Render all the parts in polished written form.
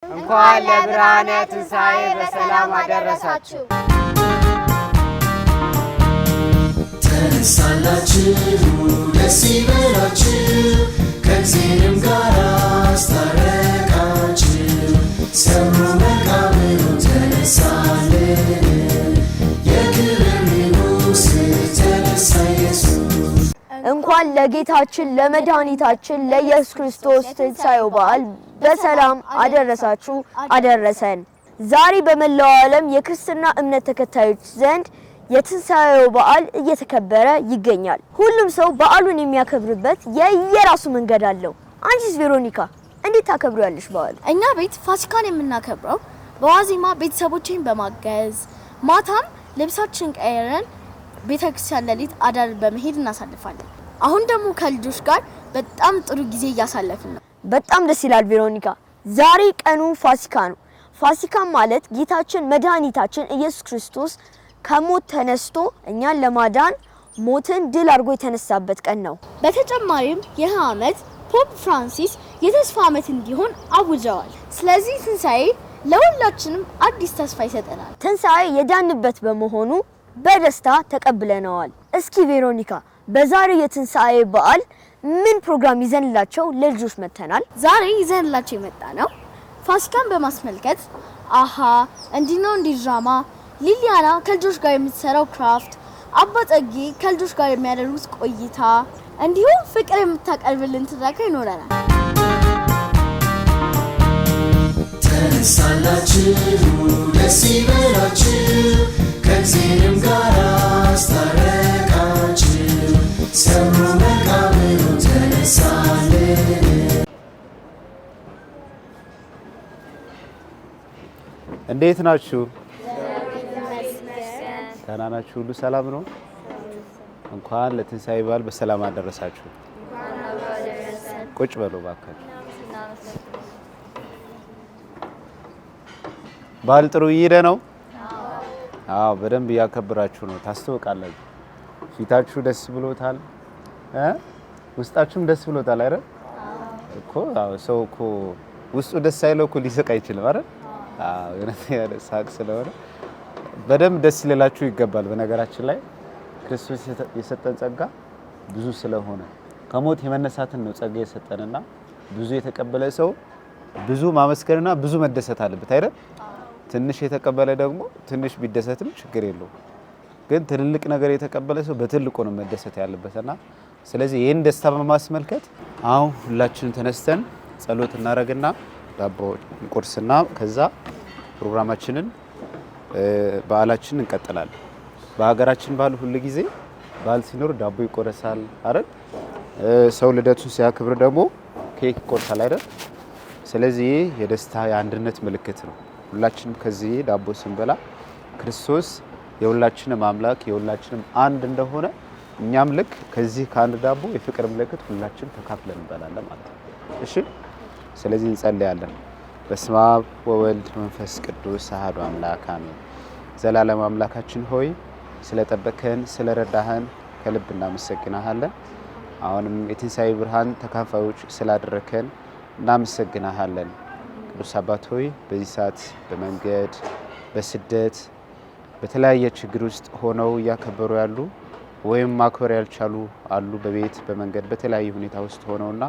እንኳን ለብርሃነ ትንሣኤ በሰላም አደረሳችሁ። ተነሳላችሁ ደስ ይበላችሁ ከእግዚአብሔር ጋር አስታረቃችሁ ሰብሮ መቃብሩ ተነሳልን የክብር ንጉሥ ተነሳ ኢየሱስ። እንኳን ለጌታችን ለመድኃኒታችን ለኢየሱስ ክርስቶስ ትንሣኤው በዓል በሰላም አደረሳችሁ አደረሰን። ዛሬ በመላው ዓለም የክርስትና እምነት ተከታዮች ዘንድ የትንሣኤው በዓል እየተከበረ ይገኛል። ሁሉም ሰው በዓሉን የሚያከብርበት የየራሱ መንገድ አለው። አንቺስ ቬሮኒካ እንዴት ታከብሪያለሽ በዓል? እኛ ቤት ፋሲካን የምናከብረው በዋዜማ ቤተሰቦቼን በማገዝ ማታም ልብሳችንን ቀይረን ቤተክርስቲያን ሌሊት አዳር በመሄድ እናሳልፋለን። አሁን ደግሞ ከልጆች ጋር በጣም ጥሩ ጊዜ እያሳለፍን ነው። በጣም ደስ ይላል ቬሮኒካ። ዛሬ ቀኑ ፋሲካ ነው። ፋሲካ ማለት ጌታችን መድኃኒታችን ኢየሱስ ክርስቶስ ከሞት ተነስቶ እኛን ለማዳን ሞትን ድል አድርጎ የተነሳበት ቀን ነው። በተጨማሪም ይህ ዓመት ፖፕ ፍራንሲስ የተስፋ ዓመት እንዲሆን አውጀዋል። ስለዚህ ትንሣኤ ለሁላችንም አዲስ ተስፋ ይሰጠናል። ትንሣኤ የዳንበት በመሆኑ በደስታ ተቀብለነዋል። እስኪ ቬሮኒካ በዛሬው የትንሣኤ በዓል ምን ፕሮግራም ይዘንላቸው ለልጆች መተናል? ዛሬ ይዘንላቸው የመጣ ነው ፋሲካን በማስመልከት አሃ እንዲነው እንዲድራማ፣ ሊሊያና ከልጆች ጋር የምትሰራው ክራፍት፣ አባጠጌ ከልጆች ጋር የሚያደርጉት ቆይታ እንዲሁም ፍቅር የምታቀርብልን ትረካ ይኖረናል። ተነሳላችሁ ደስ ይበላችሁ ከእግዚአብሔር ጋር አስታረቃችሁ ሰብሮ መቃብሩ ተነሳልን። እንዴት ናችሁ? ደህና ናችሁ? ሁሉ ሰላም ነው? እንኳን ለትንሣኤ በዓል በሰላም አደረሳችሁ። ቁጭ በሉ እባካችሁ። በዓል ጥሩ እየሄደ ነው? አዎ፣ በደንብ እያከበራችሁ ነው። ታስተውቃላችሁ። ፊታችሁ ደስ ብሎታል፣ ውስጣችሁም ደስ ብሎታል አይደል? እኮ አዎ፣ ሰው እኮ ውስጡ ደስ አይለው እኮ ሊስቅ አይችልም አይደል? አዎ፣ የሆነ ሳቅ ስለሆነ በደንብ ደስ ሊላችሁ ይገባል። በነገራችን ላይ ክርስቶስ የሰጠን ጸጋ ብዙ ስለሆነ ከሞት የመነሳትን ነው ጸጋ የሰጠንና ብዙ የተቀበለ ሰው ብዙ ማመስገንና ብዙ መደሰት አለበት አይደል? ትንሽ የተቀበለ ደግሞ ትንሽ ቢደሰትም ችግር የለውም። ግን ትልልቅ ነገር የተቀበለ ሰው በትልቁ ነው መደሰት ያለበትና ስለዚህ ይሄን ደስታ በማስመልከት አሁን ሁላችንም ተነስተን ጸሎት እናደርግና ዳቦ ቁርስና ከዛ ፕሮግራማችንን በዓላችንን እንቀጥላለን። በሀገራችን ባህል ሁሉ ጊዜ በዓል ሲኖር ዳቦ ይቆረሳል አይደል? ሰው ልደቱን ሲያከብር ደግሞ ኬክ ይቆርሳል አይደል? ስለዚህ የደስታ የአንድነት ምልክት ነው። ሁላችንም ከዚህ ዳቦ ስንበላ ክርስቶስ የሁላችንም አምላክ የሁላችንም አንድ እንደሆነ እኛም ልክ ከዚህ ከአንድ ዳቦ የፍቅር ምልክት ሁላችንም ተካፍለን እንበላለን ማለት ነው። እሺ፣ ስለዚህ እንጸልያለን። በስመ አብ ወወልድ መንፈስ ቅዱስ አሐዱ አምላክ አሜን። ዘላለም አምላካችን ሆይ ስለጠበቀን ስለረዳህን ከልብ እናመሰግናለን። አሁንም የትንሣኤ ብርሃን ተካፋዮች ስላደረከን እናመሰግናለን። ቅዱስ አባት ሆይ በዚህ ሰዓት በመንገድ በስደት በተለያየ ችግር ውስጥ ሆነው እያከበሩ ያሉ ወይም ማክበር ያልቻሉ አሉ። በቤት በመንገድ በተለያየ ሁኔታ ውስጥ ሆነውና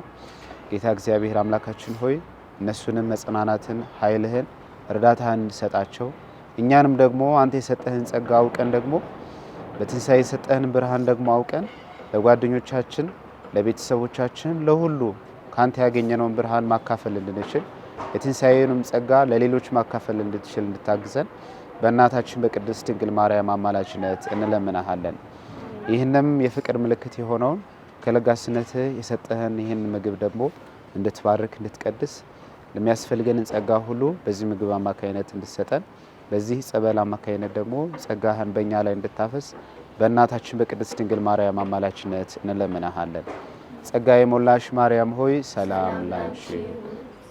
ጌታ እግዚአብሔር አምላካችን ሆይ እነሱንም መጽናናትን ኃይልህን እርዳታህን እንድሰጣቸው እኛንም ደግሞ አንተ የሰጠህን ጸጋ አውቀን ደግሞ በትንሣኤ የሰጠህን ብርሃን ደግሞ አውቀን ለጓደኞቻችን ለቤተሰቦቻችን ለሁሉ ካንተ ያገኘነውን ብርሃን ማካፈል እንድንችል የትንሣኤውንም ጸጋ ለሌሎች ማካፈል እንድትችል እንድታግዘን በእናታችን በቅድስት ድንግል ማርያም አማላጅነት እንለምናሃለን። ይህንም የፍቅር ምልክት የሆነውን ከለጋስነትህ የሰጠህን ይህን ምግብ ደግሞ እንድትባርክ እንድትቀድስ ለሚያስፈልገንን ጸጋ ሁሉ በዚህ ምግብ አማካይነት እንድትሰጠን በዚህ ጸበል አማካይነት ደግሞ ጸጋህን በእኛ ላይ እንድታፈስ በእናታችን በቅድስት ድንግል ማርያም አማላጅነት እንለምናሃለን። ጸጋ የሞላሽ ማርያም ሆይ ሰላም ላንቺ፣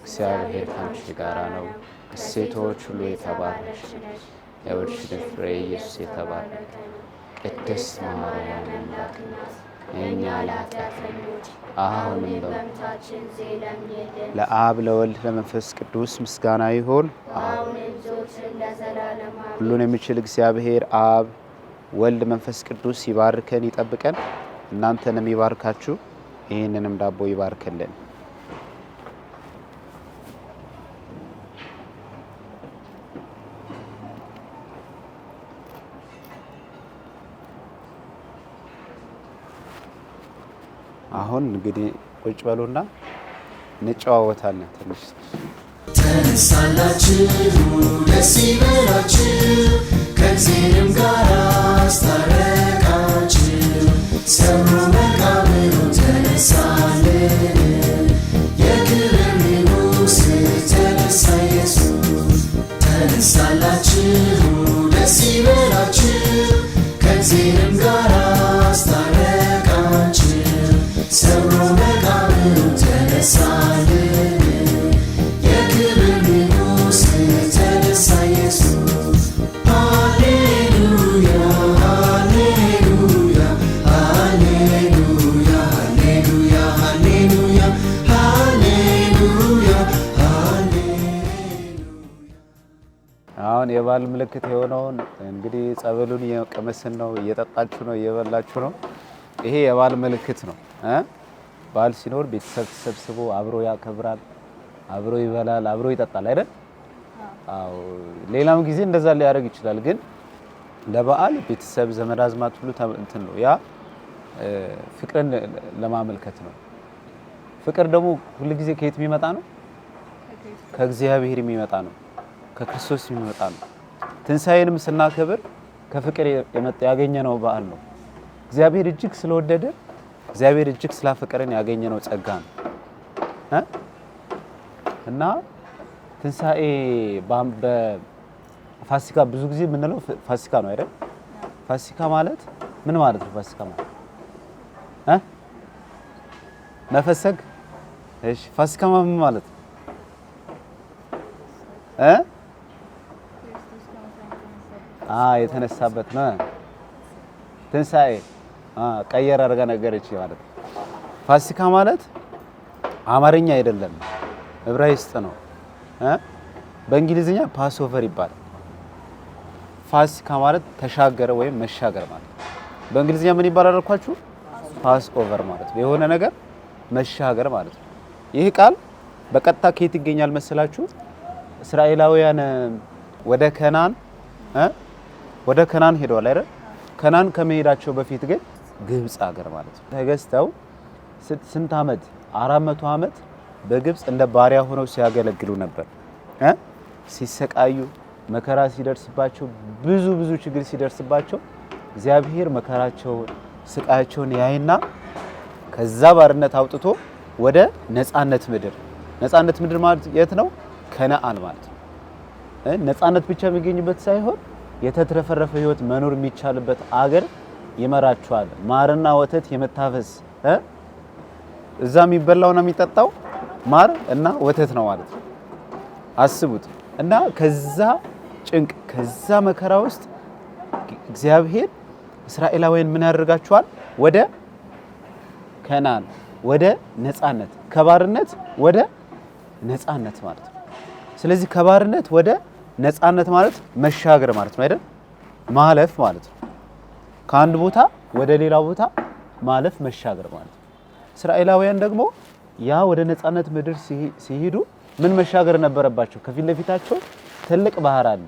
እግዚአብሔር ካንቺ ጋር ነው፣ ከሴቶች ሁሉ የተባረክሽ የወልድሽ ፍሬ ኢየሱስ የተባረከ ቅድስት ማርያም እናት እኛ ኃጢአተኞች አሁንም በሞታችን ዘለምልን። ለአብ ለወልድ ለመንፈስ ቅዱስ ምስጋና ይሁን አሁንም ዘወትርም ለዘላለሙ አሜን። ሁሉን የሚችል እግዚአብሔር አብ ወልድ መንፈስ ቅዱስ ይባርከን ይጠብቀን። እናንተንም ይባርካችሁ። ይህንንም ዳቦ ይባርክልን። አሁን እንግዲህ ቁጭ በሉና እንጨዋወታለን ትንሽ። ተነሳላችሁ ደስ ይበላችሁ ከእግዚአብሔርም ጋር አስታረቃችሁ። ሰብሮ መቃብሩ ተነሳልን የክብር ንጉሥ ተነሳ ኢየሱስ። ተነሳላችሁ ደስ ይበላችሁ ከእግዚአብሔርም ጋር አስታረቃችሁ። ሰብሮ መቃብሩ ተነሳልን የክብር ንጉሥ ተነሳ ኢየሱስ። ሃሌሉያ ሃሌሉያ ሃሌሉያ ሃሌሉያ ሃሌሉያ ሃሌሉያ ሃሌሉያ። አሁን የበዓል ምልክት የሆነውን እንግዲህ ጸበሉን እየቀመስን ነው፣ እየጠጣችሁ ነው፣ እየበላችሁ ነው። ይሄ የበዓል ምልክት ነው። በዓል ሲኖር ቤተሰብ ተሰብስቦ አብሮ ያከብራል፣ አብሮ ይበላል፣ አብሮ ይጠጣል አይደል? አዎ። ሌላም ጊዜ እንደዛ ሊያደርግ ይችላል፣ ግን ለበዓል ቤተሰብ ዘመድ አዝማድ ሁሉ እንትን ነው። ያ ፍቅርን ለማመልከት ነው። ፍቅር ደግሞ ሁሉ ጊዜ ከየት የሚመጣ ነው? ከእግዚአብሔር የሚመጣ ነው፣ ከክርስቶስ የሚመጣ ነው። ትንሣኤንም ስናከብር ከፍቅር ያገኘነው በዓል ነው። እግዚአብሔር እጅግ ስለወደደ እግዚአብሔር እጅግ ስላፈቀረን ያገኘነው ጸጋ ነው እና ትንሣኤ በፋሲካ ብዙ ጊዜ የምንለው ፋሲካ ነው አይደል? ፋሲካ ማለት ምን ማለት ነው? ፋሲካ ማለት መፈሰግ። እሺ፣ ፋሲካ ምን ማለት ነው? የተነሳበት ነው። ትንሣኤ ቀየር አድርጋ ነገረች ማለት ነው። ፋሲካ ማለት አማርኛ አይደለም፣ ዕብራይስጥ ነው። በእንግሊዝኛ ፓስኦቨር ይባላል። ፋሲካ ማለት ተሻገረ ወይም መሻገር ማለት ነው። በእንግሊዝኛ ምን ይባላል አልኳችሁ? ፓስኦቨር ማለት ነው። የሆነ ነገር መሻገር ማለት ነው። ይህ ቃል በቀጥታ ከየት ይገኛል መሰላችሁ? እስራኤላውያን ወደ ከናን ሄደዋል አይደል? ከናን ከመሄዳቸው በፊት ግን ግብጽ ሀገር ማለት ነው ተገዝተው ስንት ዓመት 400 ዓመት በግብጽ እንደ ባሪያ ሆነው ሲያገለግሉ ነበር። ሲሰቃዩ መከራ ሲደርስባቸው ብዙ ችግር ሲደርስባቸው እግዚአብሔር መከራቸውን ስቃያቸውን ያይና ከዛ ባርነት አውጥቶ ወደ ነፃነት ምድር ማለት የት ነው? ከነአን ማለት ነው። ነፃነት ብቻ የሚገኝበት ሳይሆን የተትረፈረፈ ህይወት መኖር የሚቻልበት አገር ይመራቸዋል። ማርና ወተት የመታፈስ እዛ የሚበላውና የሚጠጣው ማር እና ወተት ነው ማለት ነው። አስቡት። እና ከዛ ጭንቅ ከዛ መከራ ውስጥ እግዚአብሔር እስራኤላውያን ምን ያደርጋቸዋል? ወደ ከናን ወደ ነፃነት፣ ከባርነት ወደ ነፃነት ማለት ነው። ስለዚህ ከባርነት ወደ ነፃነት ማለት መሻገር ማለት ነው አይደል? ማለፍ ማለት ነው። ከአንድ ቦታ ወደ ሌላ ቦታ ማለፍ መሻገር ማለት ነው። እስራኤላውያን ደግሞ ያ ወደ ነፃነት ምድር ሲሄዱ ምን መሻገር ነበረባቸው? ከፊት ለፊታቸው ትልቅ ባህር አለ።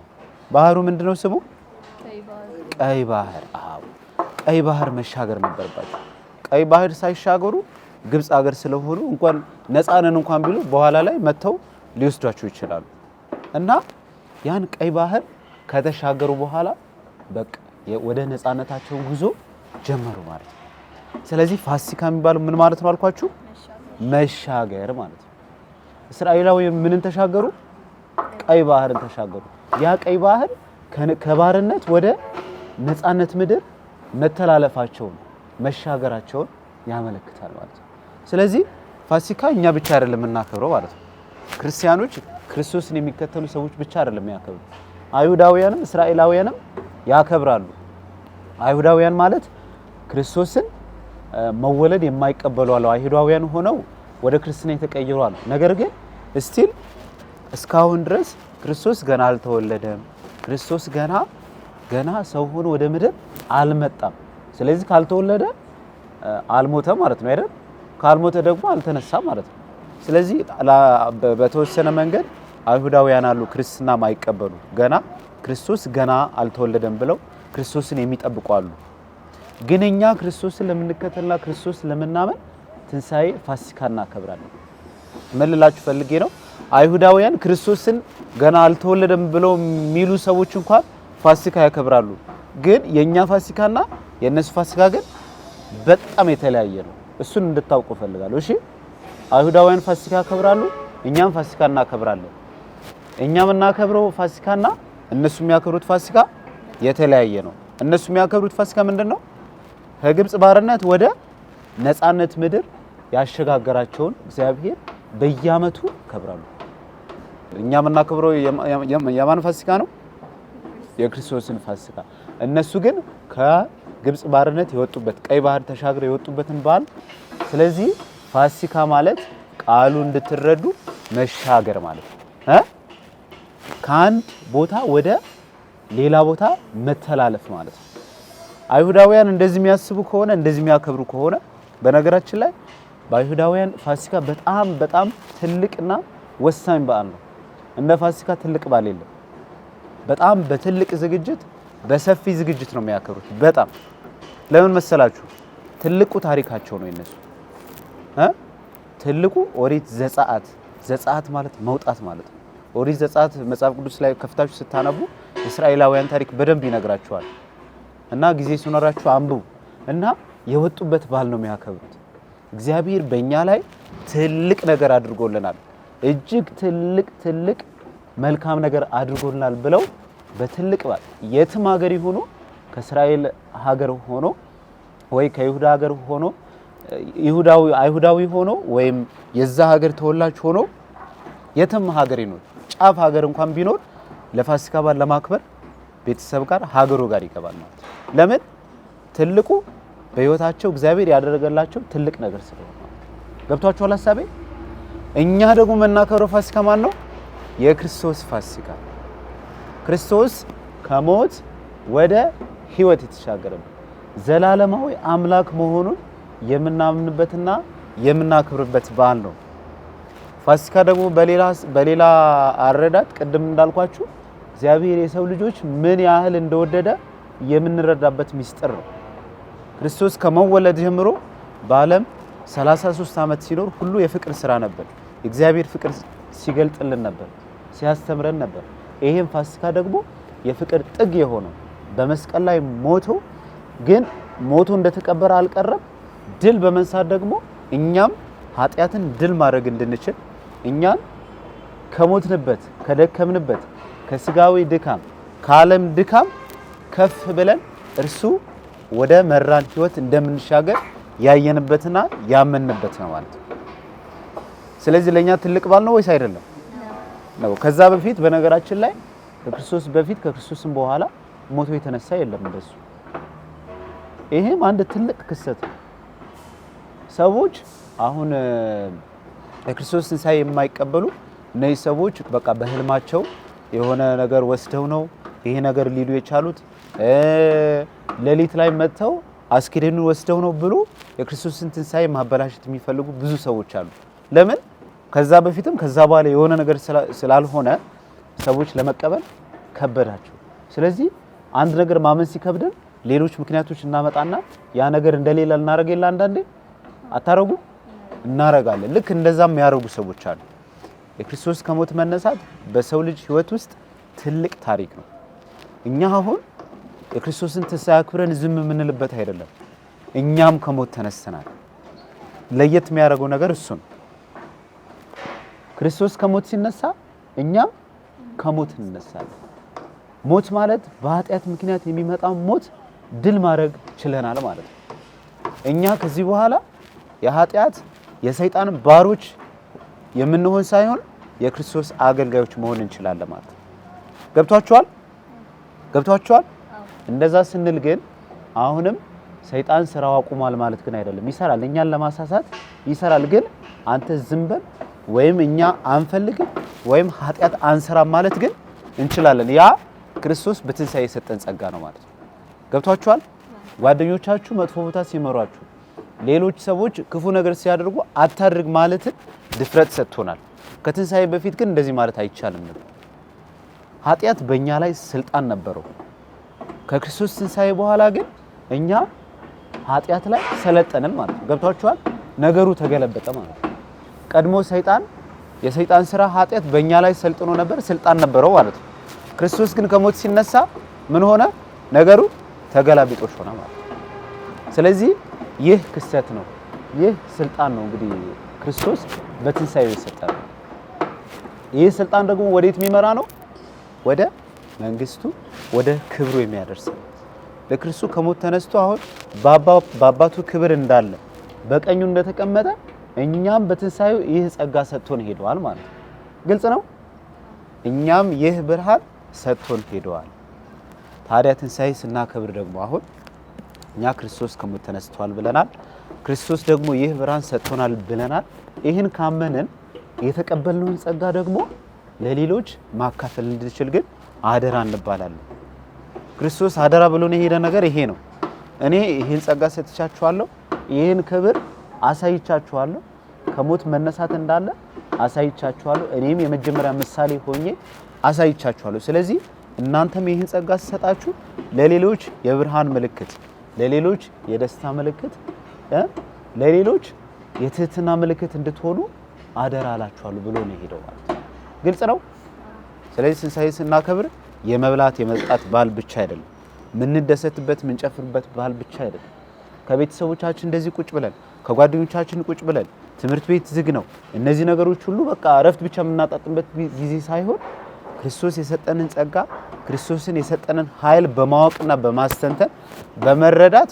ባህሩ ምንድነው ስሙ? ቀይ ባህር። አዎ፣ ቀይ ባህር መሻገር ነበረባቸው። ቀይ ባህር ሳይሻገሩ ግብጽ ሀገር ስለሆኑ እንኳን ነፃነን እንኳን ቢሉ በኋላ ላይ መተው ሊወስዷቸው ይችላሉ። እና ያን ቀይ ባህር ከተሻገሩ በኋላ በቃ ወደ ነፃነታቸው ጉዞ ጀመሩ ማለት ነው። ስለዚህ ፋሲካ የሚባለው ምን ማለት ነው አልኳችሁ? መሻገር ማለት ነው። እስራኤላውያን ምንን ተሻገሩ? ቀይ ባህርን ተሻገሩ። ያ ቀይ ባህር ከባርነት ወደ ነፃነት ምድር መተላለፋቸውን መሻገራቸውን ያመለክታል ማለት ነው። ስለዚህ ፋሲካ እኛ ብቻ አይደለም የምናከብረው ማለት ነው። ክርስቲያኖች ክርስቶስን የሚከተሉ ሰዎች ብቻ አይደለም የሚያከብሩ፣ አይሁዳውያንም እስራኤላውያንም ያከብራሉ። አይሁዳውያን ማለት ክርስቶስን መወለድ የማይቀበሉ አሉ። አይሁዳውያን ሆነው ወደ ክርስትና የተቀየሩ አሉ። ነገር ግን ስቲል እስካሁን ድረስ ክርስቶስ ገና አልተወለደም፣ ክርስቶስ ገና ሰው ሆኖ ወደ ምድር አልመጣም። ስለዚህ ካልተወለደ አልሞተም ማለት ነው አይደል? ካልሞተ ደግሞ አልተነሳም ማለት ነው። ስለዚህ በተወሰነ መንገድ አይሁዳውያን አሉ ክርስትና ማይቀበሉ ገና ክርስቶስ ገና አልተወለደም ብለው ክርስቶስን የሚጠብቁ አሉ። ግን እኛ ክርስቶስን ለምንከተልና ክርስቶስ ለምናመን ትንሳኤ ፋሲካ እናከብራለን። ምን ልላችሁ ፈልጌ ነው? አይሁዳውያን ክርስቶስን ገና አልተወለደም ብለው የሚሉ ሰዎች እንኳን ፋሲካ ያከብራሉ። ግን የኛ ፋሲካና የነሱ ፋሲካ ግን በጣም የተለያየ ነው። እሱን እንድታውቁ ፈልጋለሁ። እሺ አይሁዳውያን ፋሲካ ያከብራሉ፣ እኛም ፋሲካ እናከብራለን። እኛም እናከብረው ፋሲካና እነሱ የሚያከብሩት ፋሲካ የተለያየ ነው። እነሱ የሚያከብሩት ፋሲካ ምንድነው? ከግብጽ ባርነት ወደ ነፃነት ምድር ያሸጋገራቸውን እግዚአብሔር በየዓመቱ ያከብራሉ። እኛም እናከብረው የማን ፋሲካ ነው? የክርስቶስን ፋሲካ። እነሱ ግን ከግብጽ ባርነት የወጡበት ቀይ ባህር ተሻግረው የወጡበትን በዓል። ስለዚህ ፋሲካ ማለት ቃሉ እንድትረዱ መሻገር ማለት ነው። ከአንድ ቦታ ወደ ሌላ ቦታ መተላለፍ ማለት ነው። አይሁዳውያን እንደዚህ የሚያስቡ ከሆነ እንደዚህ የሚያከብሩ ከሆነ በነገራችን ላይ በአይሁዳውያን ፋሲካ በጣም ትልቅና ወሳኝ በዓል ነው። እንደ ፋሲካ ትልቅ በዓል የለም። በጣም በትልቅ ዝግጅት በሰፊ ዝግጅት ነው የሚያከብሩት። በጣም ለምን መሰላችሁ? ትልቁ ታሪካቸው ነው የነሱ። ትልቁ ኦሪት ዘጸአት ማለት መውጣት ማለት ነው። ኦሪት ዘጸአት መጽሐፍ ቅዱስ ላይ ከፍታችሁ ስታነቡ እስራኤላውያን ታሪክ በደንብ ይነግራችኋል። እና ጊዜ ሲኖራችሁ አንብቡ። እና የወጡበት በዓል ነው የሚያከብሩት። እግዚአብሔር በእኛ ላይ ትልቅ ነገር አድርጎልናል፣ እጅግ ትልቅ መልካም ነገር አድርጎልናል ብለው በትልቅ በዓል የትም ሀገር ይሁኑ ከእስራኤል ሀገር ሆኖ ወይ ከይሁዳ ሀገር ሆኖ አይሁዳዊ ሆኖ ወይም የዛ ሀገር ተወላጅ ሆኖ የትም ሀገር ይኖር ጫፍ ሀገር እንኳን ቢኖር ለፋሲካ በዓል ለማክበር ቤተሰብ ጋር ሀገሩ ጋር ይገባል ማለት ነው። ለምን? ትልቁ በህይወታቸው እግዚአብሔር ያደረገላቸው ትልቅ ነገር ስለሆነ። ገብቷችኋል ሐሳቤ? እኛ ደግሞ የምናከብረው ፋሲካ ማን ነው? የክርስቶስ ፋሲካ። ክርስቶስ ከሞት ወደ ህይወት የተሻገረበት ዘላለማዊ አምላክ መሆኑን የምናምንበትና የምናከብርበት በዓል ነው። ፋሲካ ደግሞ በሌላ አረዳድ ቅድም እንዳልኳችሁ እግዚአብሔር የሰው ልጆች ምን ያህል እንደወደደ የምንረዳበት ሚስጥር ነው። ክርስቶስ ከመወለድ ጀምሮ በዓለም 33 ዓመት ሲኖር ሁሉ የፍቅር ስራ ነበር። እግዚአብሔር ፍቅር ሲገልጥልን ነበር፣ ሲያስተምረን ነበር። ይሄን ፋሲካ ደግሞ የፍቅር ጥግ የሆነው በመስቀል ላይ ሞቶ እንደተቀበረ አልቀረም። ድል በመንሳት ደግሞ እኛም ኃጢአትን ድል ማድረግ እንድንችል እኛን ከሞትንበት ከደከምንበት ከስጋዊ ድካም ከዓለም ድካም ከፍ ብለን እርሱ ወደ መራን ህይወት እንደምንሻገር ያየንበትና ያመንበት ነው ማለት ነው። ስለዚህ ለኛ ትልቅ በዓል ነው ወይስ አይደለም? ነው። ከዛ በፊት በነገራችን ላይ ከክርስቶስ በፊት ከክርስቶስም በኋላ ሞቶ የተነሳ የለም እንደሱ። ይሄም አንድ ትልቅ ክስተት ነው። ሰዎች አሁን የክርስቶስ ትንሣኤ የማይቀበሉ እነዚህ ሰዎች በቃ በህልማቸው የሆነ ነገር ወስደው ነው ይሄ ነገር ሊሉ የቻሉት። ሌሊት ላይ መጥተው አስክሬኑን ወስደው ነው ብሎ የክርስቶስን ትንሣኤ ማበላሸት የሚፈልጉ ብዙ ሰዎች አሉ። ለምን? ከዛ በፊትም ከዛ በኋላ የሆነ ነገር ስላልሆነ ሰዎች ለመቀበል ከበዳቸው። ስለዚህ አንድ ነገር ማመን ሲከብደን ሌሎች ምክንያቶች እናመጣና ያ ነገር እንደሌላ እናረግ የለ አንዳንዴ አታረጉ እናረጋለን። ልክ እንደዛም ያረጉ ሰዎች አሉ። የክርስቶስ ከሞት መነሳት በሰው ልጅ ህይወት ውስጥ ትልቅ ታሪክ ነው። እኛ አሁን የክርስቶስን ትንሣኤ አክብረን ዝም የምንልበት አይደለም። እኛም ከሞት ተነስተናል። ለየት የሚያደርገው ነገር እሱ ነው። ክርስቶስ ከሞት ሲነሳ እኛም ከሞት እንነሳለን። ሞት ማለት በኃጢአት ምክንያት የሚመጣው ሞት ድል ማድረግ ችለናል ማለት ነው። እኛ ከዚህ በኋላ የኃጢአት የሰይጣን ባሮች የምንሆን ሳይሆን የክርስቶስ አገልጋዮች መሆን እንችላለን ማለት ነው። ገብቷችኋል? እንደዛ ስንል ግን አሁንም ሰይጣን ስራው አቁሟል ማለት ግን አይደለም። ይሰራል፣ እኛን ለማሳሳት ይሰራል። ግን አንተ ዝም በል ወይም እኛ አንፈልግም ወይም ኃጢአት አንሰራም ማለት ግን እንችላለን። ያ ክርስቶስ በትንሳኤ የሰጠን ጸጋ ነው ማለት ነው። ገብቷችኋል? ጓደኞቻችሁ መጥፎ ቦታ ሲመሯችሁ፣ ሌሎች ሰዎች ክፉ ነገር ሲያደርጉ አታድርግ ማለትን ድፍረት ሰጥቶናል። ከትንሳኤ በፊት ግን እንደዚህ ማለት አይቻልም ነበር። ኃጢአት በእኛ ላይ ስልጣን ነበረው። ከክርስቶስ ትንሳኤ በኋላ ግን እኛ ኃጢአት ላይ ሰለጠንን ማለት ነው። ገብቷችኋል? ነገሩ ተገለበጠ ማለት ነው። ቀድሞ የሰይጣን ስራ ኃጢአት በእኛ ላይ ሰልጥኖ ነበር፣ ስልጣን ነበረው ማለት ነው። ክርስቶስ ግን ከሞት ሲነሳ ምን ሆነ? ነገሩ ተገላቢጦሽ ሆነ ማለት ነው። ስለዚህ ይህ ክስተት ነው፣ ይህ ስልጣን ነው እንግዲህ ክርስቶስ በትንሳኤው የሰጠን። ይህ ስልጣን ደግሞ ወዴት የሚመራ ነው? ወደ መንግስቱ፣ ወደ ክብሩ የሚያደርስ ነው። ለክርስቶስ ከሞት ተነስቶ አሁን በአባቱ ክብር እንዳለ በቀኙ እንደተቀመጠ እኛም በትንሳኤው ይህ ጸጋ ሰጥቶን ሄደዋል ማለት ነው። ግልጽ ነው። እኛም ይህ ብርሃን ሰጥቶን ሄደዋል። ታዲያ ትንሳኤ ስናከብር ደግሞ አሁን እኛ ክርስቶስ ከሞት ተነስቷል ብለናል። ክርስቶስ ደግሞ ይህ ብርሃን ሰጥቶናል ብለናል። ይህን ካመንን የተቀበልነውን ጸጋ ደግሞ ለሌሎች ማካፈል እንድንችል ግን አደራ እንባላለን። ክርስቶስ አደራ ብሎን የሄደ ነገር ይሄ ነው። እኔ ይህን ጸጋ ሰጥቻችኋለሁ፣ ይህን ክብር አሳይቻችኋለሁ፣ ከሞት መነሳት እንዳለ አሳይቻችኋለሁ፣ እኔም የመጀመሪያ ምሳሌ ሆኜ አሳይቻችኋለሁ። ስለዚህ እናንተም ይህን ጸጋ ሲሰጣችሁ ለሌሎች የብርሃን ምልክት፣ ለሌሎች የደስታ ምልክት፣ ለሌሎች የትህትና ምልክት እንድትሆኑ አደራ አላችኋለሁ ብሎ ነው ሄደው ማለት ነው። ግልጽ ነው። ስለዚህ ትንሳኤ ስናከብር የመብላት የመጠጣት ባህል ብቻ አይደለም፣ ምንደሰትበት ምንጨፍርበት ባህል ብቻ አይደለም። ከቤተሰቦቻችን እንደዚህ ቁጭ ብለን ከጓደኞቻችን ቁጭ ብለን ትምህርት ቤት ዝግ ነው፣ እነዚህ ነገሮች ሁሉ በቃ እረፍት ብቻ የምናጣጥምበት ጊዜ ሳይሆን ክርስቶስ የሰጠንን ጸጋ ክርስቶስን የሰጠንን ኃይል በማወቅና በማስተንተን በመረዳት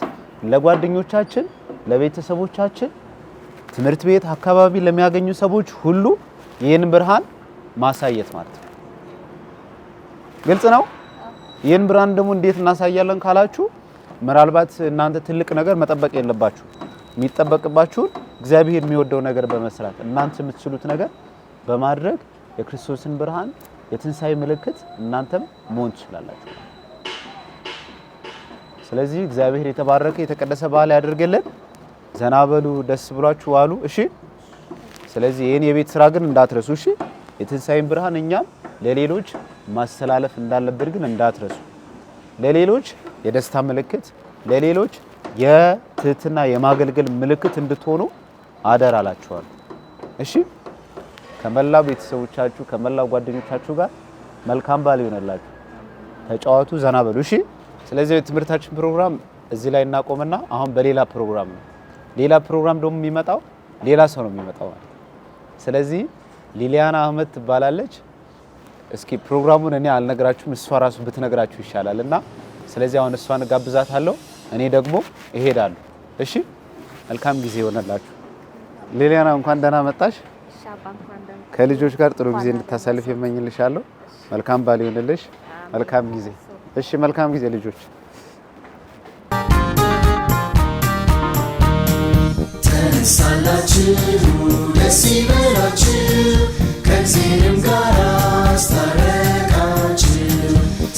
ለጓደኞቻችን፣ ለቤተሰቦቻችን፣ ትምህርት ቤት አካባቢ ለሚያገኙ ሰዎች ሁሉ ይህን ብርሃን ማሳየት ማለት ነው። ግልጽ ነው። ይህን ብርሃን ደግሞ እንዴት እናሳያለን ካላችሁ ምናልባት እናንተ ትልቅ ነገር መጠበቅ የለባችሁ። የሚጠበቅባችሁን እግዚአብሔር የሚወደው ነገር በመስራት እናንተ የምትችሉት ነገር በማድረግ የክርስቶስን ብርሃን የትንሳኤ ምልክት እናንተም መሆን ትችላላችሁ። ስለዚህ እግዚአብሔር የተባረከ የተቀደሰ በዓል ያድርግልን። ዘና በሉ፣ ደስ ብሏችሁ ዋሉ። እሺ። ስለዚህ ይሄን የቤት ስራ ግን እንዳትረሱ። እሺ። የትንሳኤን ብርሃን እኛም ለሌሎች ማስተላለፍ እንዳለብን ግን እንዳትረሱ። ለሌሎች የደስታ ምልክት፣ ለሌሎች የትህትና የማገልገል ምልክት እንድትሆኑ አደራ አላችኋለሁ። እሺ። ከመላው ቤተሰቦቻችሁ ከመላው ጓደኞቻችሁ ጋር መልካም በዓል ይሆንላችሁ። ተጫዋቱ፣ ዘና በሉ። እሺ። ስለዚህ የትምህርታችን ፕሮግራም እዚህ ላይ እናቆምና አሁን በሌላ ፕሮግራም ነው። ሌላ ፕሮግራም ደግሞ የሚመጣው ሌላ ሰው ነው የሚመጣው። ስለዚህ ሊሊያና አህመድ ትባላለች። እስኪ ፕሮግራሙን እኔ አልነግራችሁም፣ እሷ ራሱ ብትነግራችሁ ይሻላል እና ስለዚህ አሁን እሷን ጋብዛታለሁ፣ እኔ ደግሞ እሄዳለሁ። እሺ። መልካም ጊዜ ይሆነላችሁ። ሊሊያና እንኳን ደህና መጣሽ። ከልጆች ጋር ጥሩ ጊዜ እንድታሳልፍ የመኝልሻለሁ። መልካም በዓል ይሆንልሽ። መልካም ጊዜ። እሺ። መልካም ጊዜ ልጆች። ተነሳላችሁ ደስ ይበላችሁ ከእግዚአብሔርም ጋር አስታረቃችሁ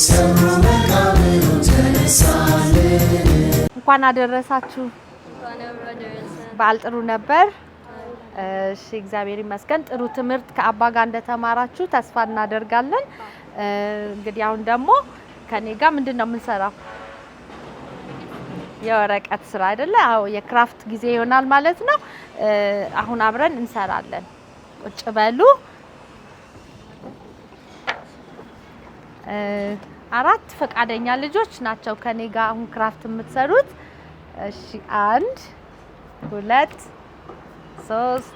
ሰብሮ መቃብሩ ተነሳልን። እንኳን አደረሳችሁ። በዓል ጥሩ ነበር። እሺ፣ እግዚአብሔር ይመስገን። ጥሩ ትምህርት ከአባ ጋር እንደተማራችሁ ተስፋ እናደርጋለን። እንግዲህ አሁን ደግሞ ከኔ ጋር ምንድነው የምንሰራው? የወረቀት ስራ አይደለ? አዎ፣ የክራፍት ጊዜ ይሆናል ማለት ነው። አሁን አብረን እንሰራለን። ቁጭ በሉ። 4 ፈቃደኛ ልጆች ናቸው ከኔ ጋር አሁን ክራፍት የምትሰሩት። እሺ፣ 1 2 3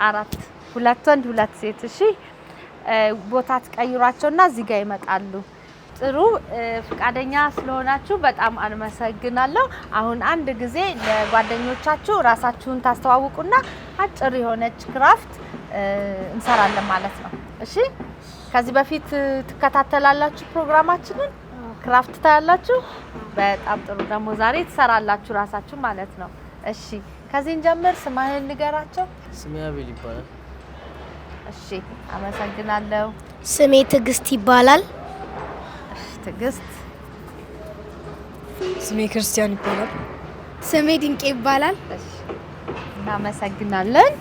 4 2 ወንድ 2 ሴት። እሺ፣ ቦታ ተቀይሯቸውና እዚህ ጋር ይመጣሉ። ጥሩ ፈቃደኛ ስለሆናችሁ በጣም አመሰግናለሁ። አሁን አንድ ጊዜ ለጓደኞቻችሁ ራሳችሁን ታስተዋውቁና አጭር የሆነች ክራፍት እንሰራለን ማለት ነው። እሺ፣ ከዚህ በፊት ትከታተላላችሁ ፕሮግራማችንን? ክራፍት ታያላችሁ። በጣም ጥሩ። ደግሞ ዛሬ ትሰራላችሁ ራሳችሁ ማለት ነው። እሺ ከዚህ እንጀምር። ስምህን ንገራቸው። ስሜ አቤል ይባላል። እሺ አመሰግናለሁ። ስሜ ትዕግስት ይባላል። እሺ ትዕግስት። ስሜ ክርስቲያን ይባላል። ስሜ ድንቄ ይባላል። እሺ እናመሰግናለን።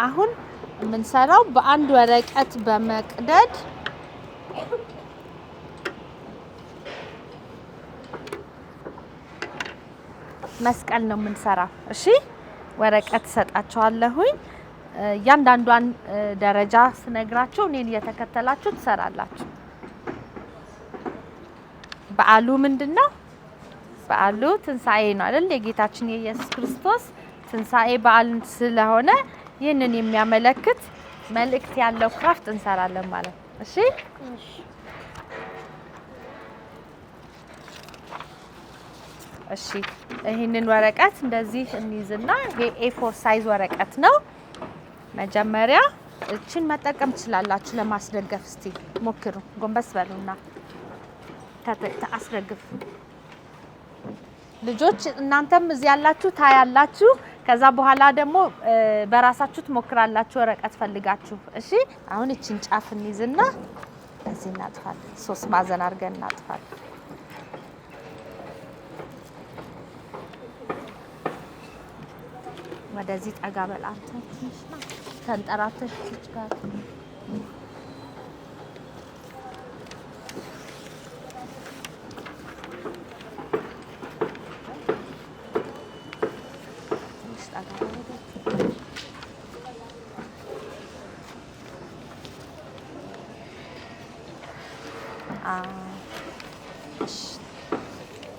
አሁን የምንሰራው በአንድ ወረቀት በመቅደድ መስቀል ነው የምንሰራው። እሺ ወረቀት ሰጣችኋለሁኝ። እያንዳንዷን ደረጃ ስነግራችሁ እኔን እየተከተላችሁ ትሰራላችሁ። በዓሉ ምንድነው? በዓሉ ትንሳኤ ነው አይደል? የጌታችን የኢየሱስ ክርስቶስ ትንሳኤ በዓል ስለሆነ ይህንን የሚያመለክት መልእክት ያለው ክራፍት እንሰራለን ማለት ነው። እሺ እሺ ይሄንን ወረቀት እንደዚህ እንይዝና ይሄ A4 ሳይዝ ወረቀት ነው። መጀመሪያ እቺን መጠቀም ትችላላችሁ ለማስደገፍ። እስቲ ሞክሩ። ጎንበስ በሉና አስደግፉ። ልጆች እናንተም እዚህ ያላችሁ ታያላችሁ። ከዛ በኋላ ደግሞ በራሳችሁ ትሞክራላችሁ ወረቀት ፈልጋችሁ። እሺ አሁን እቺን ጫፍ እንይዝና እዚህ እናጥፋለን። 3 ማዕዘን አድርገን እናጥፋለን። ወደዚህ ጠጋ በል አንተ ትንሽ ነው ተንጠራተሽ እዚህ ጋር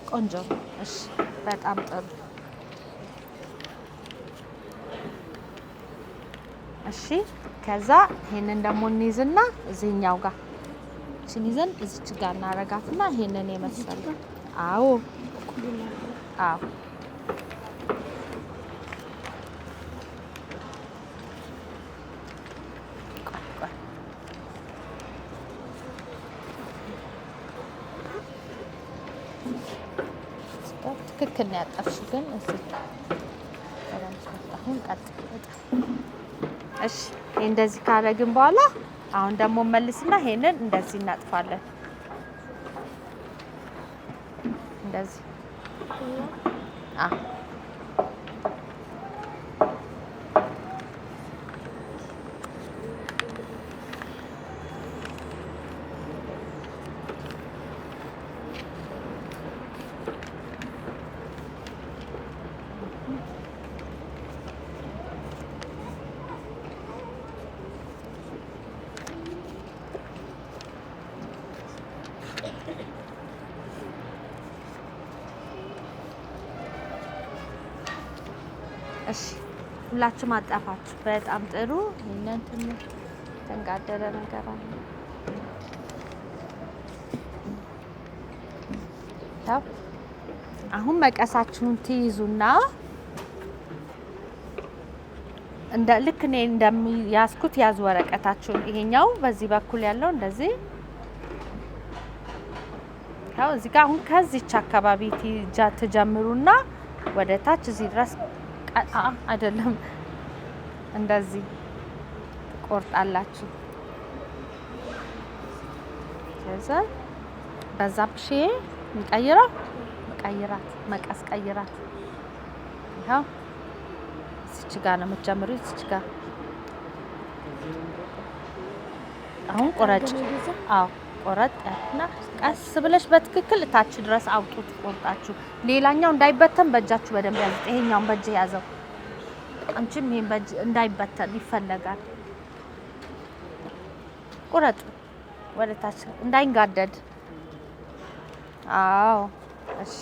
ቆንጆ። እሺ በጣም ጥሩ። እሺ ከዛ ይሄንን ደግሞ እንይዝና እዚህኛው ጋር እቺን ይዘን እዚች ጋር እናረጋትና ይሄንን የመሰለ አዎ አዎ ትክክል ነው ያጠፍሽ ግን እዚህ አሁን ቀጥ። እሺ እንደዚህ ካረግን በኋላ አሁን ደግሞ መልስና ይሄንን እንደዚህ እናጥፋለን። እንደዚህ እሺ ሁላችሁም አጣፋችሁ። በጣም ጥሩ። ይሄንን ትንሽ ተንጋደረ ነገር አለ። ታው አሁን መቀሳችሁን ትይዙና እንደ ልክ እኔ እንደሚያስኩት ያዙ ወረቀታችሁን። ይሄኛው በዚህ በኩል ያለው እንደዚህ ታው እዚህ ጋር አሁን ከዚህች አካባቢ ትጀምሩና ወደ ታች እዚህ ድረስ አይደለም እንደዚህ ትቆርጣላችሁ። ከዛ በዛብሽ እንቀይረው መቀስ ቀይራት። ይሄው እዚች ጋር ነው የምትጀምሩት። እዚች ጋር አሁን ቆረጭ። አዎ ቆረጥ እና ቀስ ብለሽ በትክክል ታች ድረስ አውጡት ቆርጣችሁ። ሌላኛው እንዳይበተን በእጃችሁ በደንብ ያዙት። ይሄኛውን በእጅ ያዘው። አንቺም ይሄን በእጅ እንዳይበተን ይፈለጋል። ቁረጥ ወደ ታች እንዳይንጋደድ። አዎ እሺ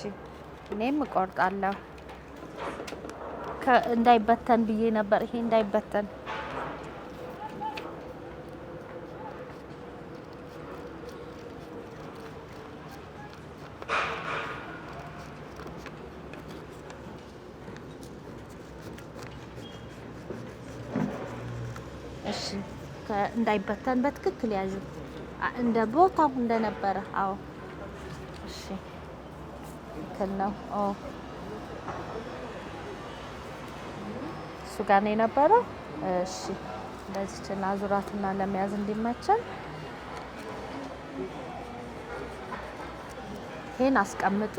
እኔም እቆርጣለሁ። እንዳይበተን ብዬ ነበር። ይሄ እንዳይበተን እንዳይበተን በትክክል ያዙ። እንደ ቦታው እንደነበረ አዎ እሺ ከነው እሱ ጋር ነው የነበረው እሺ እንደዚህ ዙራትና ለመያዝ እንዲመቸን ይሄን አስቀምጡ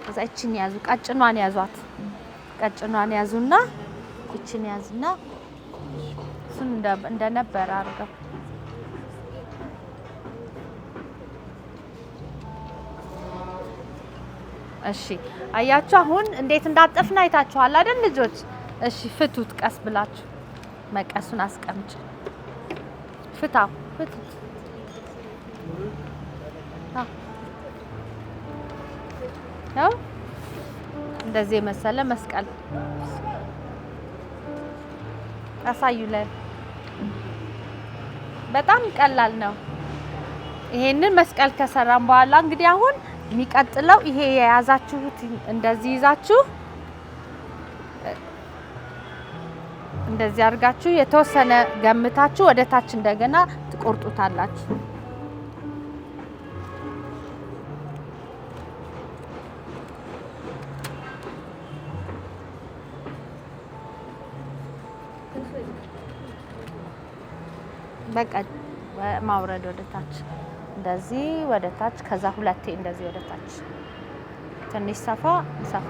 ከዛ እቺን ያዙ ቀጭኗን ያዟት ቀጭኗን ያዙና እቺን ያዝና እሱን እንደነበረ አድርገው እሺ አያችሁ አሁን እንዴት እንዳጠፍና አይታችኋል አይደል ልጆች እሺ ፍቱት ቀስ ብላችሁ መቀሱን አስቀምጭ ፍታው ፍቱት ነው እንደዚህ መሰለ መስቀል አሳዩለን በጣም ቀላል ነው ይሄንን መስቀል ከሰራን በኋላ እንግዲህ አሁን የሚቀጥለው ይሄ የያዛችሁት እንደዚህ ይዛችሁ እንደዚህ አድርጋችሁ የተወሰነ ገምታችሁ ወደ ታች እንደገና ትቆርጡታላችሁ በቃ ማውረድ ወደ ታች እንደዚህ ወደ ታች ከዛ ሁለቴ እንደዚህ ወደ ታች ትንሽ ሰፋ ሰፋ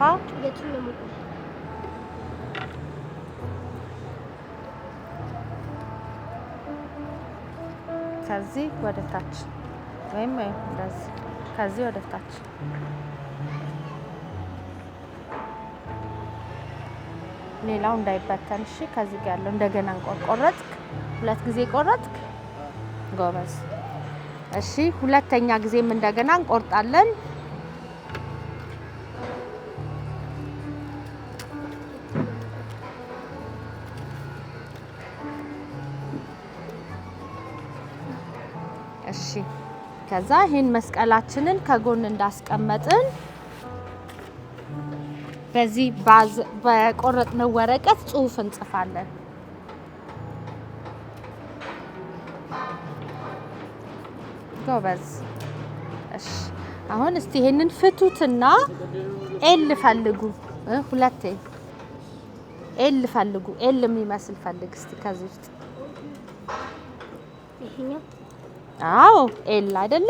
ከዚህ ወደ ታች ወይም እንደዚህ ከዚህ ወደ ታች ሌላው እንዳይበተን እሺ ከዚህ ጋር ያለው እንደገና ቆረጥክ ሁለት ጊዜ ቆረጥክ ጎበዝ እሺ ሁለተኛ ጊዜም እንደገና እንቆርጣለን እሺ ከዛ ይሄን መስቀላችንን ከጎን እንዳስቀመጥን በዚህ በቆረጥነው ወረቀት ጽሁፍ እንጽፋለን ጎበዝ እሺ አሁን እስቲ ይሄንን ፍቱትና ኤል ፈልጉ ሁለቴ ኤል ፈልጉ ኤል የሚመስል ፈልግ እስቲ ከዚህ ውስጥ ይሄኛው አዎ ኤል አይደለ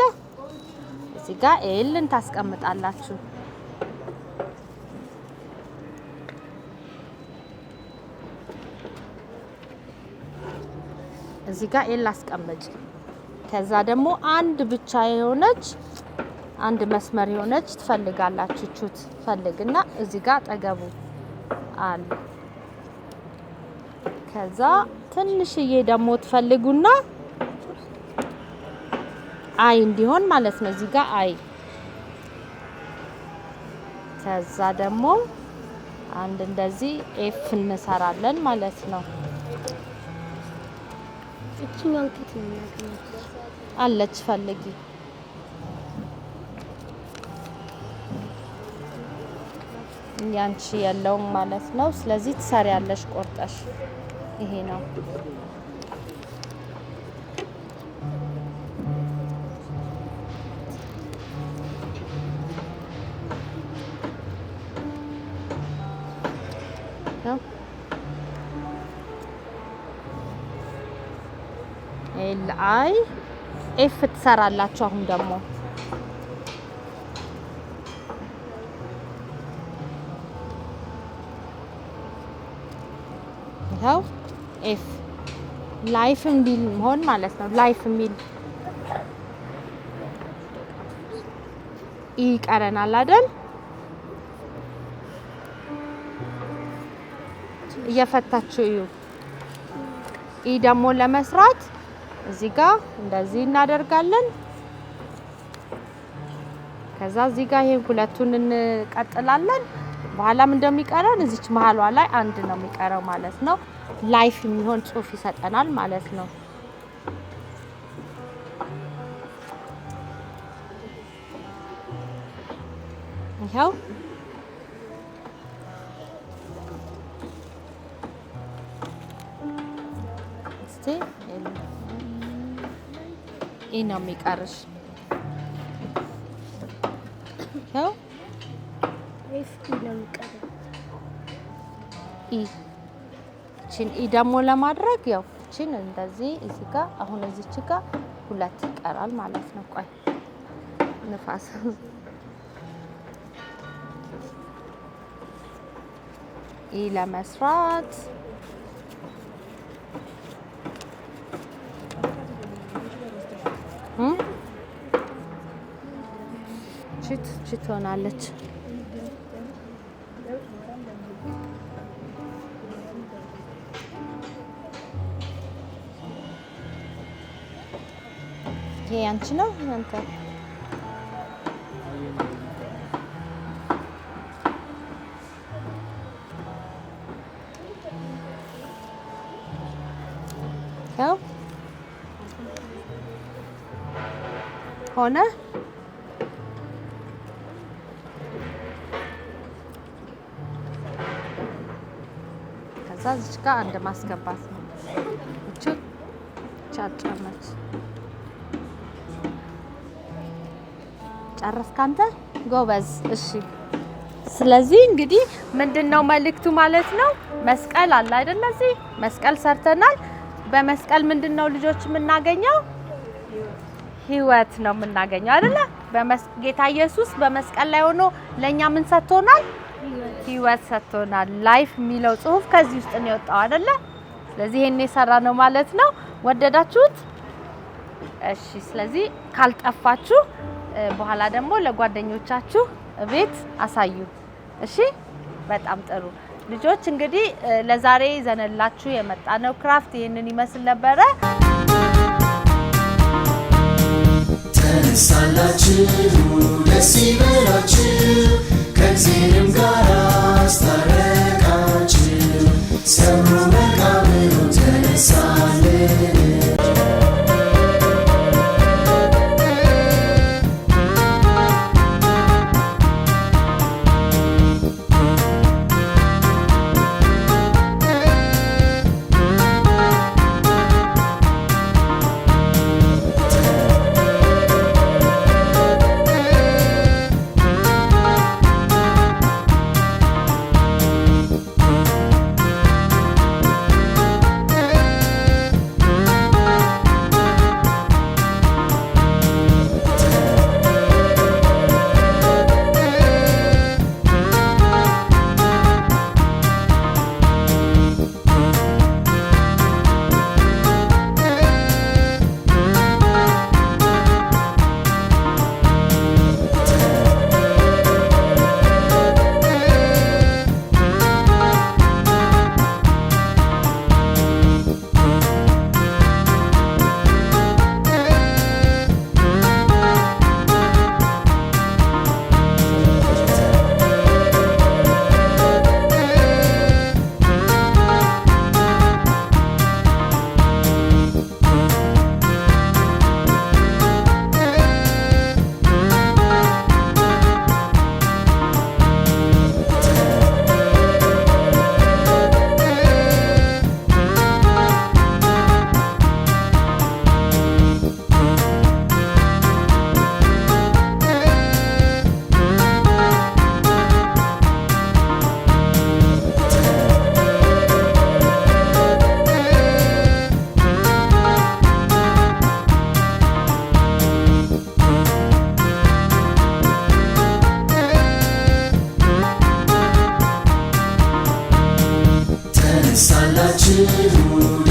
እዚህ ጋር ኤልን ታስቀምጣላችሁ እዚህ ጋር ኤል አስቀምጪ ከዛ ደግሞ አንድ ብቻ የሆነች አንድ መስመር የሆነች ትፈልጋላችሁ ቹት ፈልግና እዚህ ጋር ጠገቡ አለ ከዛ ትንሽዬ ደግሞ ትፈልጉና አይ እንዲሆን ማለት ነው እዚህ ጋር አይ ከዛ ደግሞ አንድ እንደዚህ ኤፍ እንሰራለን ማለት ነው እቺኛው ከተናገረ አለች ፈልጊ ያንቺ ያለው ማለት ነው ስለዚህ ትሰሪያለሽ ቆርጠሽ ይሄ ነው ኤል አይ ኤፍ ትሰራላችሁ አሁን ደግሞ ይሄው ኤፍ ላይፍ እንዲል መሆን ማለት ነው ላይፍ የሚል ይቀረናል አይደል እየፈታችሁ እዩ ኢ ደግሞ ለመስራት እዚህ ጋር እንደዚህ እናደርጋለን ከዛ እዚህ ጋር ይሄ ሁለቱን እንቀጥላለን በኋላም እንደሚቀረን እዚች መሃሏ ላይ አንድ ነው የሚቀረው ማለት ነው ላይፍ የሚሆን ጽሁፍ ይሰጠናል ማለት ነው ይሄው ኢ ነው የሚቀርሽ ያው ኢ ደግሞ ለማድረግ ያው እቺን እንደዚህ እዚህ ጋር አሁን እዚች ጋር 2 ይቀራል ማለት ነው። ቆይ ንፋስ ኢ ለመስራት ቺት ሆናለች። ይሄ አንቺ ነው አንተ ያው ሆነ ከዛ እዚህ ጋር አንድ ማስገባት ነው። እቺ ቻቻመች ጨረስክ አንተ ጎበዝ። እሺ ስለዚህ እንግዲህ ምንድነው መልእክቱ ማለት ነው? መስቀል አለ አይደል? እዚህ መስቀል ሰርተናል። በመስቀል ምንድነው ልጆች የምናገኘው? ህይወት ነው የምናገኘው አይደል? ጌታ ኢየሱስ በመስቀል ላይ ሆኖ ለኛ ምን ሰጥቶናል? ህይወት ሰጥቶናል። ላይፍ የሚለው ጽሁፍ ከዚህ ውስጥ ነው የወጣው አይደል? ስለዚህ ይሄን የሰራ ነው ማለት ነው። ወደዳችሁት? እሺ ስለዚህ ካልጠፋችሁ በኋላ ደግሞ ለጓደኞቻችሁ ቤት አሳዩ። እሺ በጣም ጥሩ ልጆች። እንግዲህ ለዛሬ ዘነላችሁ የመጣነው ክራፍት ይሄንን ይመስል ነበረ። ተነሳላችሁ ደስ ይበላችሁ ከእግዚአብሔርም ጋር አስታረቃችሁ ሰብሮ መቃብሩን ተነሳልን።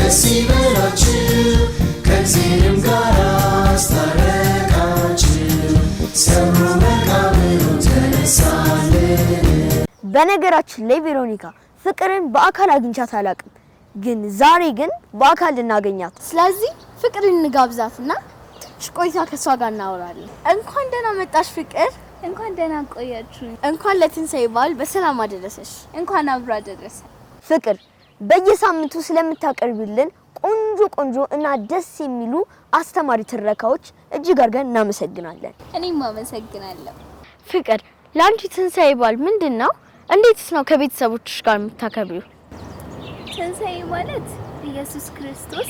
ደስ ይበላችሁ ከእግዚአብሔርም ጋር አስታረቃችሁ ሰብሮ መቃብሩን ተነሳልን። በነገራችን ላይ ቬሮኒካ ፍቅርን በአካል አግኝቻት አላውቅም፣ ግን ዛሬ ግን በአካል ልናገኛት። ስለዚህ ፍቅርን እንጋብዛትና ትንሽ ቆይታ ከሷ ጋር እናወራለን። እንኳን ደህና መጣሽ ፍቅር። እንኳን ደህና ቆያችሁ። እንኳን ለትንሳኤ በዓል በሰላም አደረሰሽ። እንኳን አብሮ አደረሰ። ፍቅር በየሳምንቱ ስለምታቀርብልን ቆንጆ እና ደስ የሚሉ አስተማሪ ትረካዎች እጅግ አድርገን እናመሰግናለን። እኔም አመሰግናለሁ። ፍቅር ለአንቺ ትንሳኤ በዓል ምንድነው? እንዴትስ ነው ከቤተሰቦችሽ ጋር የምታከብሪው? ትንሳኤ ማለት ኢየሱስ ክርስቶስ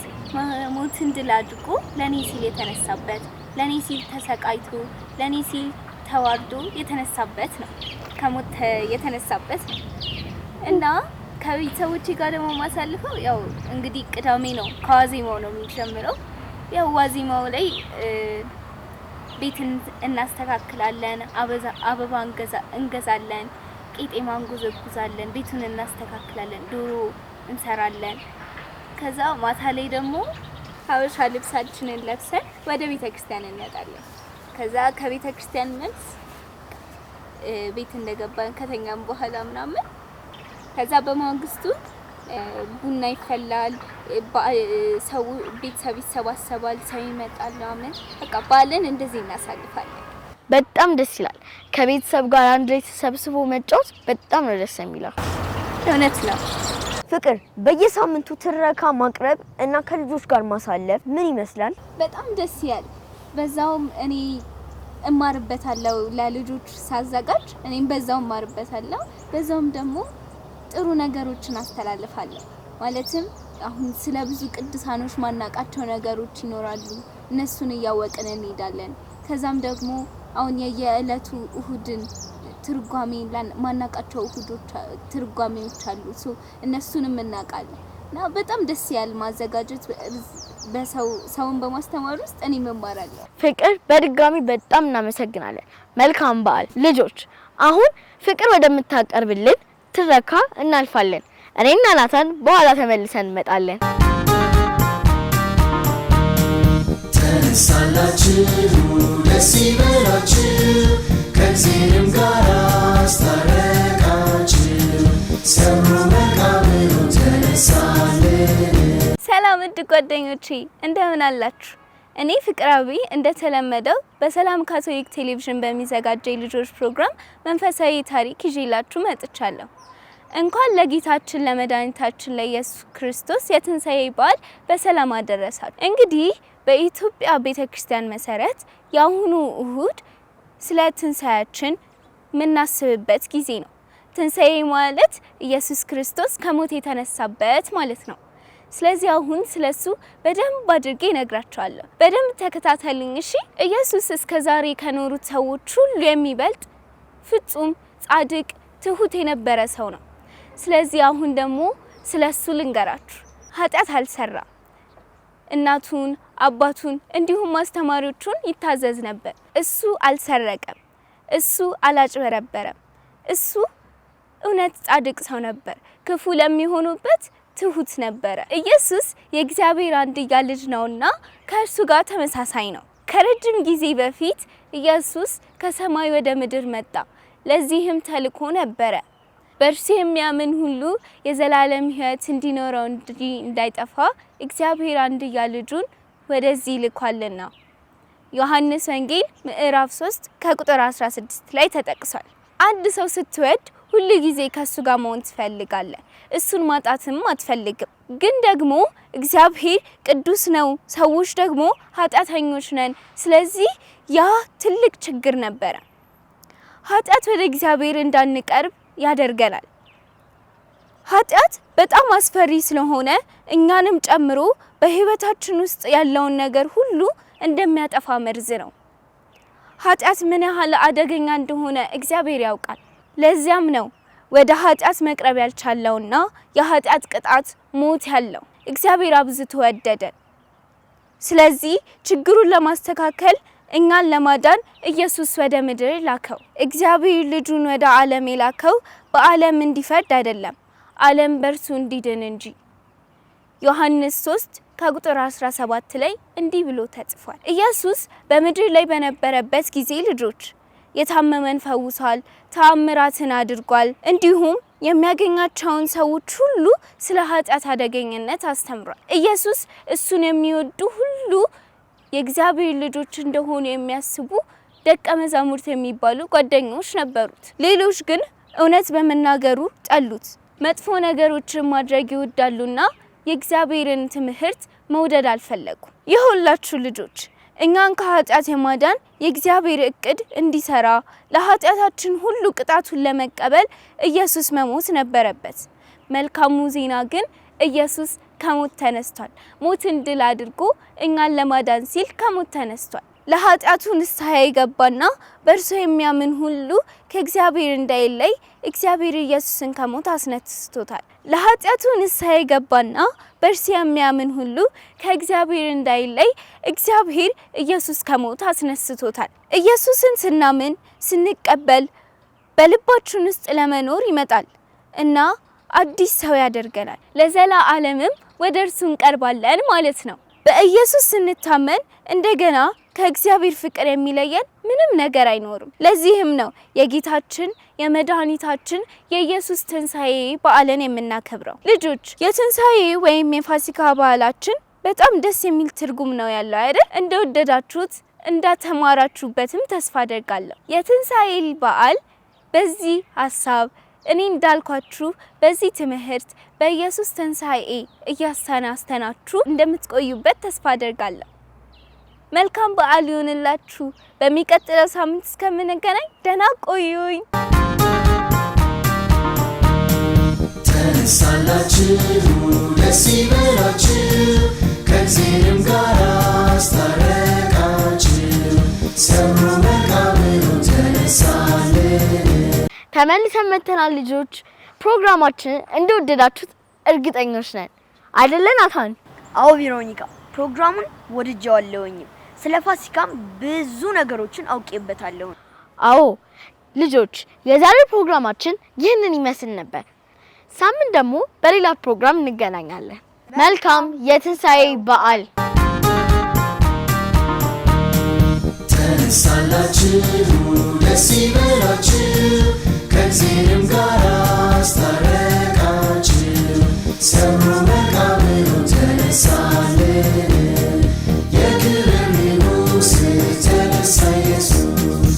ሞትን ድል አድርጎ ለኔ ሲል የተነሳበት፣ ለኔ ሲል ተሰቃይቶ፣ ለኔ ሲል ተዋርዶ የተነሳበት ነው። ከሞት የተነሳበት ነው እና ከቤተሰቦቼ ጋር ደግሞ ማሳልፈው ያው እንግዲህ ቅዳሜ ነው። ከዋዜማው ነው የሚጀምረው። ያው ዋዜማው ላይ ቤትን እናስተካክላለን፣ አበባ እንገዛለን፣ ቄጤማ እንጎዘጉዛለን፣ ቤቱን እናስተካክላለን፣ ዶሮ እንሰራለን። ከዛ ማታ ላይ ደግሞ ሀበሻ ልብሳችንን ለብሰን ወደ ቤተ ክርስቲያን እንመጣለን። ከዛ ከቤተ ክርስቲያን መልስ ቤት እንደገባን ከተኛም በኋላ ምናምን ከዛ በማግስቱ ቡና ይፈላል፣ ሰው ቤተሰብ ይሰባሰባል፣ ሰው ይመጣል ምናምን በቃ ባለን እንደዚህ እናሳልፋለን። በጣም ደስ ይላል። ከቤተሰብ ጋር አንድ ላይ ተሰብስቦ መጫወት በጣም ነው ደስ የሚለው። እውነት ነው። ፍቅር፣ በየሳምንቱ ትረካ ማቅረብ እና ከልጆች ጋር ማሳለፍ ምን ይመስላል? በጣም ደስ ይላል። በዛውም እኔ እማርበታለሁ ለልጆች ሳዘጋጅ፣ እኔም በዛው እማርበታለሁ። በዛውም ደግሞ ጥሩ ነገሮችን አስተላልፋለሁ። ማለትም አሁን ስለ ብዙ ቅዱሳኖች ማናቃቸው ነገሮች ይኖራሉ። እነሱን እያወቅን እንሄዳለን። ከዛም ደግሞ አሁን የየዕለቱ እሁድን ትርጓሜ ማናቃቸው እሁዶች ትርጓሜዎች አሉ። እነሱንም እናውቃለን እና በጣም ደስ ያለ ማዘጋጀት ሰውን በማስተማር ውስጥ እኔ እማራለሁ። ፍቅር፣ በድጋሚ በጣም እናመሰግናለን። መልካም በዓል። ልጆች፣ አሁን ፍቅር ወደምታቀርብልን ትረካ እናልፋለን። እኔና ናታን በኋላ ተመልሰን እንመጣለን። ተነሳላችሁ ደስ ይበላችሁ ከእግዚአብሔርም ጋር አስታረቃችሁ ሰብሮ መቃብሩን ተነሳልን። ሰላም ውድ ጓደኞቼ እንደምን አላችሁ? እኔ ፍቅራዊ እንደተለመደው በሰላም ካቶሊክ ቴሌቪዥን በሚዘጋጀው የልጆች ፕሮግራም መንፈሳዊ ታሪክ ይዤላችሁ መጥቻለሁ። እንኳን ለጌታችን ለመድኃኒታችን ለኢየሱስ ክርስቶስ የትንሣኤ በዓል በሰላም አደረሳችሁ። እንግዲህ በኢትዮጵያ ቤተክርስቲያን መሰረት የአሁኑ እሁድ ስለ ትንሣኤያችን የምናስብበት ጊዜ ነው። ትንሣኤ ማለት ኢየሱስ ክርስቶስ ከሞት የተነሳበት ማለት ነው። ስለዚህ አሁን ስለሱ በደንብ አድርጌ እነግራችኋለሁ። በደንብ ተከታተሉኝ እሺ። ኢየሱስ እስከዛሬ ከኖሩት ሰዎች ሁሉ የሚበልጥ ፍጹም ጻድቅ ትሁት የነበረ ሰው ነው። ስለዚህ አሁን ደግሞ ስለሱ ልንገራችሁ። ኃጢአት አልሰራ፣ እናቱን አባቱን እንዲሁም አስተማሪዎቹን ይታዘዝ ነበር። እሱ አልሰረቀም፣ እሱ አላጭበረበረም። እሱ እውነት ጻድቅ ሰው ነበር። ክፉ ለሚሆኑበት ትሁት ነበረ። ኢየሱስ የእግዚአብሔር አንድያ ልጅ ነውና ከእርሱ ጋር ተመሳሳይ ነው። ከረጅም ጊዜ በፊት ኢየሱስ ከሰማይ ወደ ምድር መጣ። ለዚህም ተልኮ ነበረ። በእርሱ የሚያምን ሁሉ የዘላለም ሕይወት እንዲኖረው እንጂ እንዳይጠፋ እግዚአብሔር አንድያ ልጁን ወደዚህ ልኳልና። ዮሐንስ ወንጌል ምዕራፍ 3 ከቁጥር 16 ላይ ተጠቅሷል። አንድ ሰው ስትወድ ሁሉ ጊዜ ከሱ ጋር መሆን ትፈልጋለህ፣ እሱን ማጣትም አትፈልግም። ግን ደግሞ እግዚአብሔር ቅዱስ ነው፣ ሰዎች ደግሞ ኃጢአተኞች ነን። ስለዚህ ያ ትልቅ ችግር ነበረ። ኃጢአት ወደ እግዚአብሔር እንዳንቀርብ ያደርገናል። ኃጢአት በጣም አስፈሪ ስለሆነ እኛንም ጨምሮ በህይወታችን ውስጥ ያለውን ነገር ሁሉ እንደሚያጠፋ መርዝ ነው። ኃጢአት ምን ያህል አደገኛ እንደሆነ እግዚአብሔር ያውቃል። ለዚያም ነው ወደ ኃጢአት መቅረብ ያልቻለውና የኃጢአት ቅጣት ሞት ያለው። እግዚአብሔር አብዝቶ ወደደን። ስለዚህ ችግሩን ለማስተካከል እኛን ለማዳን ኢየሱስ ወደ ምድር ላከው። እግዚአብሔር ልጁን ወደ ዓለም የላከው በዓለም እንዲፈርድ አይደለም፣ ዓለም በእርሱ እንዲድን እንጂ። ዮሐንስ 3 ከቁጥር 17 ላይ እንዲህ ብሎ ተጽፏል። ኢየሱስ በምድር ላይ በነበረበት ጊዜ ልጆች የታመመን ፈውሷል፣ ተአምራትን አድርጓል። እንዲሁም የሚያገኛቸውን ሰዎች ሁሉ ስለ ኃጢአት አደገኝነት አስተምሯል። ኢየሱስ እሱን የሚወዱ ሁሉ የእግዚአብሔር ልጆች እንደሆኑ የሚያስቡ ደቀ መዛሙርት የሚባሉ ጓደኞች ነበሩት። ሌሎች ግን እውነት በመናገሩ ጠሉት። መጥፎ ነገሮችን ማድረግ ይወዳሉና የእግዚአብሔርን ትምህርት መውደድ አልፈለጉ። የሁላችሁ ልጆች እኛን ከኃጢአት የማዳን የእግዚአብሔር እቅድ እንዲሰራ ለኃጢአታችን ሁሉ ቅጣቱን ለመቀበል ኢየሱስ መሞት ነበረበት። መልካሙ ዜና ግን ኢየሱስ ከሞት ተነስቷል። ሞትን ድል አድርጎ እኛን ለማዳን ሲል ከሞት ተነስቷል። ለኃጢአቱ ንስሐ የገባና በእርሱ የሚያምን ሁሉ ከእግዚአብሔር እንዳይለይ እግዚአብሔር ኢየሱስን ከሞት አስነስቶታል። ለኃጢአቱ ንስሐ የገባና በእርሱ የሚያምን ሁሉ ከእግዚአብሔር እንዳይለይ እግዚአብሔር ኢየሱስ ከሞት አስነስቶታል። ኢየሱስን ስናምን ስንቀበል በልባችን ውስጥ ለመኖር ይመጣል እና አዲስ ሰው ያደርገናል። ለዘላለምም ወደ እርሱ እንቀርባለን ማለት ነው። በኢየሱስ ስንታመን እንደገና ከእግዚአብሔር ፍቅር የሚለየን ምንም ነገር አይኖርም። ለዚህም ነው የጌታችን የመድኃኒታችን የኢየሱስ ትንሣኤ በዓልን የምናከብረው። ልጆች የትንሣኤ ወይም የፋሲካ በዓላችን በጣም ደስ የሚል ትርጉም ነው ያለው አይደል? እንደወደዳችሁት እንዳተማራችሁበትም ተስፋ አደርጋለሁ። የትንሣኤ በዓል በዚህ ሐሳብ እኔ እንዳልኳችሁ በዚህ ትምህርት በኢየሱስ ትንሣኤ እያስተናስተናችሁ እንደምትቆዩበት ተስፋ አደርጋለሁ። መልካም በዓል ይሁንላችሁ። በሚቀጥለው ሳምንት እስከምንገናኝ ደህና ቆዩኝ። ተነሳላችሁ ደስ ይበላችሁ ከእግዚአብሔርም ጋር አስታረቃችሁ ሰብሮ መቃብሩን ተነሳልን። ተመልሰን መተናል ልጆች። ፕሮግራማችን እንደወደዳችሁት እርግጠኞች ነን አይደለ ናታን? አዎ ቬሮኒካ፣ ፕሮግራሙን ወድጄዋለሁኝ። ስለ ፋሲካም ብዙ ነገሮችን አውቄበታለሁ። አዎ ልጆች፣ የዛሬው ፕሮግራማችን ይህንን ይመስል ነበር። ሳምንት ደግሞ በሌላ ፕሮግራም እንገናኛለን። መልካም የትንሣኤ በዓል። ተነሳላችሁ ደስ ይበላችሁ